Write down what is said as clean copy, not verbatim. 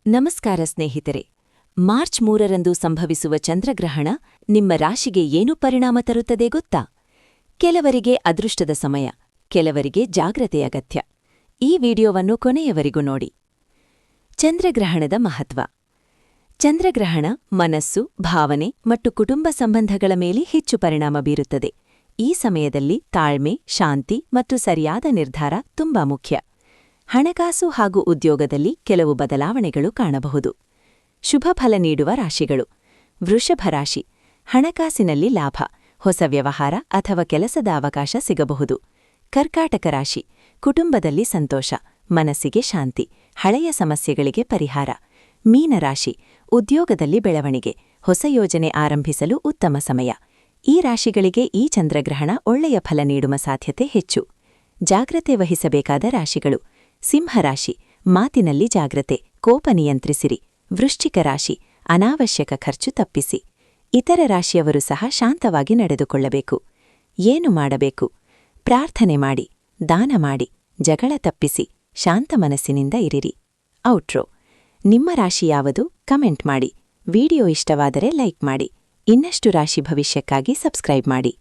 ನಮಸ್ಕಾರ ಸ್ನೇಹಿತರೆ. ಮಾರ್ಚ್ 3ರಂದು ಸಂಭವಿಸುವ ಚಂದ್ರಗ್ರಹಣ ನಿಮ್ಮ ರಾಶಿಗೆ ಏನು ಪರಿಣಾಮ ತರುತ್ತದೆ ಗೊತ್ತಾ? ಕೆಲವರಿಗೆ ಅದೃಷ್ಟದ ಸಮಯ, ಕೆಲವರಿಗೆ ಜಾಗ್ರತೆಯ ಅಗತ್ಯ. ಈ ವಿಡಿಯೋವನ್ನು ಕೊನೆಯವರೆಗೂ ನೋಡಿ. ಚಂದ್ರಗ್ರಹಣದ ಮಹತ್ವ. ಚಂದ್ರಗ್ರಹಣ ಮನಸ್ಸು, ಭಾವನೆ ಮತ್ತು ಕುಟುಂಬ ಸಂಬಂಧಗಳ ಮೇಲೆ ಹೆಚ್ಚು ಪರಿಣಾಮ ಬೀರುತ್ತದೆ. ಈ ಸಮಯದಲ್ಲಿ ತಾಳ್ಮೆ, ಶಾಂತಿ ಮತ್ತು ಸರಿಯಾದ ನಿರ್ಧಾರ ತುಂಬಾ ಮುಖ್ಯ. ಹಣಕಾಸು ಹಾಗೂ ಉದ್ಯೋಗದಲ್ಲಿ ಕೆಲವು ಬದಲಾವಣೆಗಳು ಕಾಣಬಹುದು. ಶುಭ ಫಲ ನೀಡುವ ರಾಶಿಗಳು: ವೃಷಭ ರಾಶಿ, ಹಣಕಾಸಿನಲ್ಲಿ ಲಾಭ, ಹೊಸ ವ್ಯವಹಾರ ಅಥವಾ ಕೆಲಸದ ಅವಕಾಶ ಸಿಗಬಹುದು. ಕರ್ಕಾಟಕ ರಾಶಿ, ಕುಟುಂಬದಲ್ಲಿ ಸಂತೋಷ, ಮನಸ್ಸಿಗೆ ಶಾಂತಿ, ಹಳೆಯ ಸಮಸ್ಯೆಗಳಿಗೆ ಪರಿಹಾರ. ಮೀನರಾಶಿ, ಉದ್ಯೋಗದಲ್ಲಿ ಬೆಳವಣಿಗೆ, ಹೊಸ ಯೋಜನೆ ಆರಂಭಿಸಲು ಉತ್ತಮ ಸಮಯ. ಈ ರಾಶಿಗಳಿಗೆ ಈ ಚಂದ್ರಗ್ರಹಣ ಒಳ್ಳೆಯ ಫಲ ನೀಡುವ ಸಾಧ್ಯತೆ ಹೆಚ್ಚು. ಜಾಗ್ರತೆ ವಹಿಸಬೇಕಾದ ರಾಶಿಗಳು: ಸಿಂಹರಾಶಿ, ಮಾತಿನಲ್ಲಿ ಜಾಗ್ರತೆ, ಕೋಪ ನಿಯಂತ್ರಿಸಿರಿ. ವೃಶ್ಚಿಕ ರಾಶಿ, ಅನಾವಶ್ಯಕ ಖರ್ಚು ತಪ್ಪಿಸಿ. ಇತರ ರಾಶಿಯವರು ಸಹ ಶಾಂತವಾಗಿ ನಡೆದುಕೊಳ್ಳಬೇಕು. ಏನು ಮಾಡಬೇಕು? ಪ್ರಾರ್ಥನೆ ಮಾಡಿ, ದಾನ ಮಾಡಿ, ಜಗಳ ತಪ್ಪಿಸಿ, ಶಾಂತ ಮನಸ್ಸಿನಿಂದ ಇರಿರಿ. ಔಟ್ರೋ. ನಿಮ್ಮ ರಾಶಿ ಯಾವುದು? ಕಮೆಂಟ್ ಮಾಡಿ. ವಿಡಿಯೋ ಇಷ್ಟವಾದರೆ ಲೈಕ್ ಮಾಡಿ. ಇನ್ನಷ್ಟು ರಾಶಿ ಭವಿಷ್ಯಕ್ಕಾಗಿ ಸಬ್ಸ್ಕ್ರೈಬ್ ಮಾಡಿ.